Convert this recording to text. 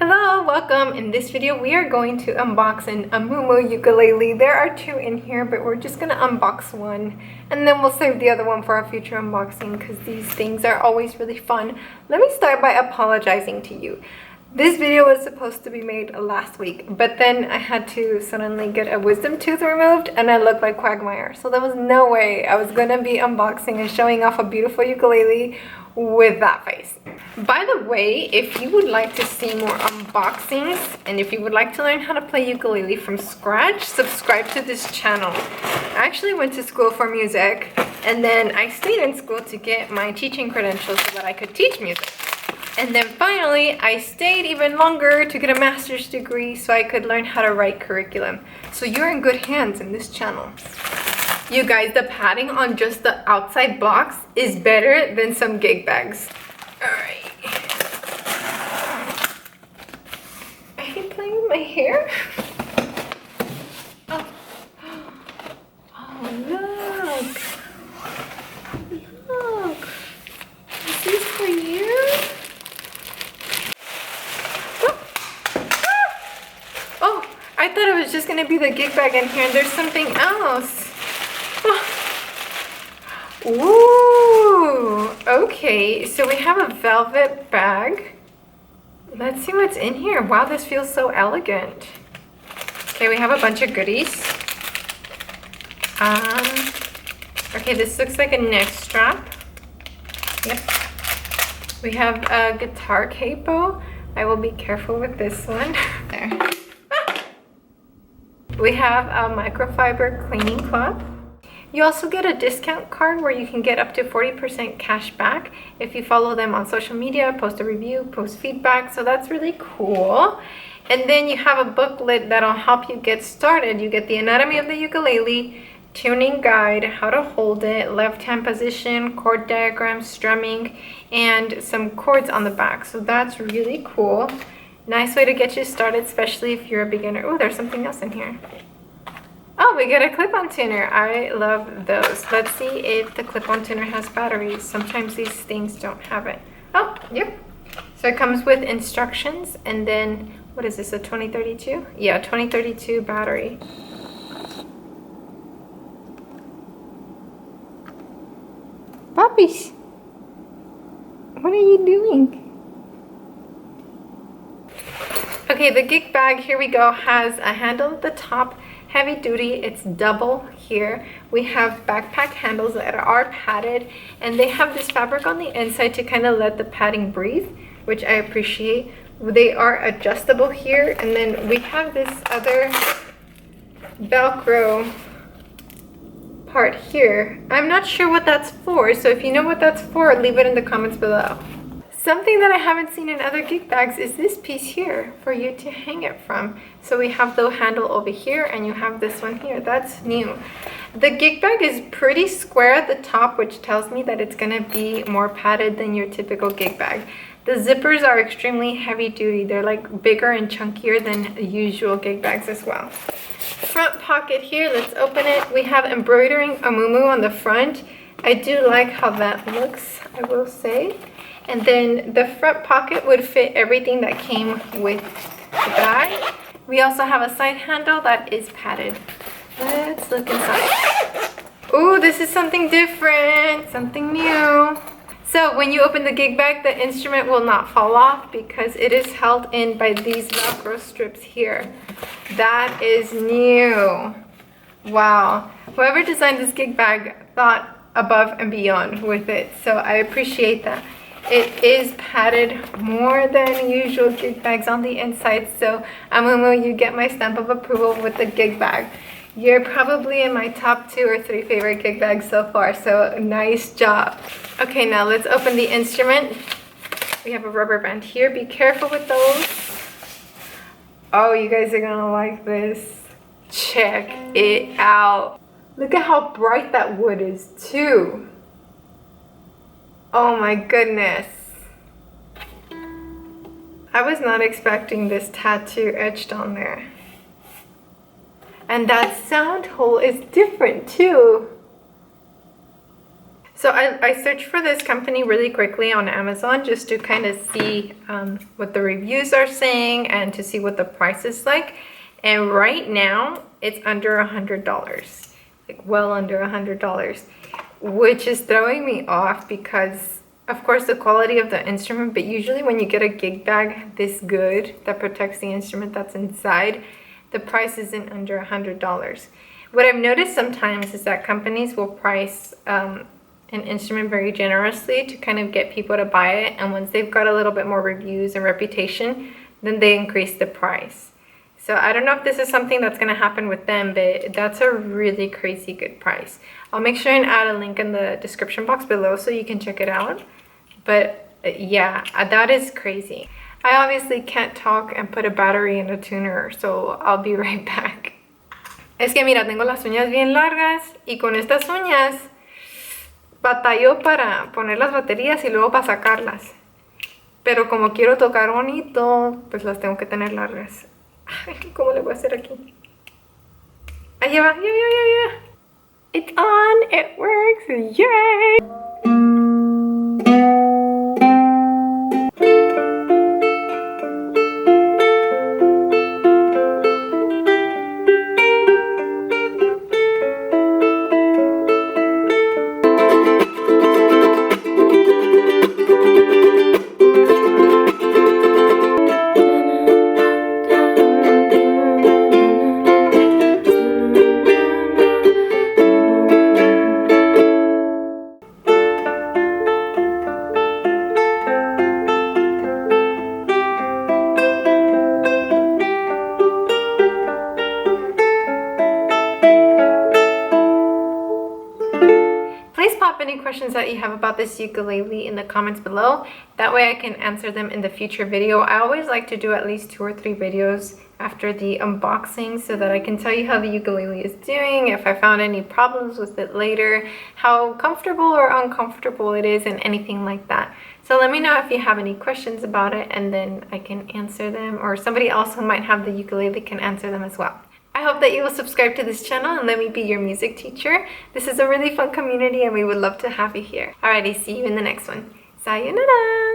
Hello, welcome. In this video we are going to unbox an Amumu ukulele. There are two in here, but we're just gonna unbox one and then we'll save the other one for a future unboxing because these things are always really fun. Let me start by apologizing to you. This video was supposed to be made last week, but then I had to suddenly get a wisdom tooth removed and I looked like Quagmire. So there was no way I was gonna be unboxing and showing off a beautiful ukulele with that face. By the way, if you would like to see more unboxings and if you would like to learn how to play ukulele from scratch, subscribe to this channel. I actually went to school for music and then I stayed in school to get my teaching credentials so that I could teach music. And then finally, I stayed even longer to get a master's degree so I could learn how to write curriculum. So you're in good hands in this channel. You guys, the padding on just the outside box is better than some Geek Bags. Alright. I hate playing with my hair. Oh, look. Look. Is this for you? Oh, I thought it was just going to be the Geek Bag in here and there's something else. Ooh, okay, so we have a velvet bag. Let's see what's in here. Wow, this feels so elegant. Okay, we have a bunch of goodies. Okay, this looks like a neck strap. Yep. We have a guitar capo. I will be careful with this one. There. We have a microfiber cleaning cloth. You also get a discount card where you can get up to 40% cash back if you follow them on social media, post a review, post feedback. So that's really cool. And then you have a booklet that'll help you get started. You get the anatomy of the ukulele, tuning guide, how to hold it, left hand position, chord diagram, strumming, and some chords on the back. So that's really cool. Nice way to get you started, especially if you're a beginner. Oh, there's something else in here. Oh, we get a clip-on tuner. I love those. Let's see if the clip-on tuner has batteries. Sometimes these things don't have it. Oh, yep. So it comes with instructions and then, what is this, a 2032? Yeah, 2032 battery. Puppies, what are you doing? Okay, the Geek Bag, here we go, has a handle at the top. Heavy duty, it's double here. We have backpack handles that are padded and they have this fabric on the inside to kind of let the padding breathe, which I appreciate. They are adjustable here, and then we have this other Velcro part here. I'm not sure what that's for, so if you know what that's for, leave it in the comments below. Something that I haven't seen in other Geek Bags is this piece here for you to hang it from. So we have the handle over here and you have this one here. That's new. The Geek Bag is pretty square at the top, which tells me that it's gonna be more padded than your typical Geek Bag. The zippers are extremely heavy duty. They're like bigger and chunkier than usual Geek Bags as well. Front pocket here, let's open it. We have embroidering Amumu on the front. I do like how that looks, I will say. And then the front pocket would fit everything that came with the bag. We also have a side handle that is padded. Let's look inside. Ooh, this is something different, something new. So when you open the Geek Bag, the instrument will not fall off because it is held in by these Velcro strips here. That is new. Wow. Whoever designed this Geek Bag thought above and beyond with it. So I appreciate that. It is padded more than usual Geek Bags on the inside, so Amumu, you get my stamp of approval with the Geek Bag. You're probably in my top 2 or 3 favorite Geek Bags so far, so nice job. Okay, now let's open the instrument. We have a rubber band here. Be careful with those. Oh, you guys are gonna like this. Check it out. Look at how bright that wood is too. Oh my goodness. I was not expecting this tattoo etched on there. And that sound hole is different too. So I searched for this company really quickly on Amazon just to kind of see what the reviews are saying and to see what the price is like. And right now it's under $100, like well under $100, which is throwing me off because of course the quality of the instrument, but usually when you get a gig bag this good that protects the instrument that's inside, the price isn't under $100. What I've noticed sometimes is that companies will price an instrument very generously to kind of get people to buy it, and once they've got a little bit more reviews and reputation, then they increase the price. So I don't know if this is something that's going to happen with them, but that's a really crazy good price. I'll make sure and add a link in the description box below so you can check it out. But yeah, that is crazy. I obviously can't talk and put a battery in a tuner, so I'll be right back. Es que mira, tengo las uñas bien largas y con estas uñas batallo para poner las baterías y luego para sacarlas. Pero como quiero tocar bonito, pues las tengo que tener largas. Ay, ¿cómo le voy a hacer aquí? Ahí va, ya. It's on, it works, yay! Please pop any questions that you have about this ukulele in the comments below. That way I can answer them in the future video. I always like to do at least 2 or 3 videos after the unboxing so that I can tell you how the ukulele is doing, if I found any problems with it later, how comfortable or uncomfortable it is, and anything like that. So let me know if you have any questions about it, and then I can answer them, or somebody else who might have the ukulele can answer them as well. I hope that you will subscribe to this channel and let me be your music teacher. This is a really fun community and we would love to have you here. Alrighty, see you in the next one. Sayonara!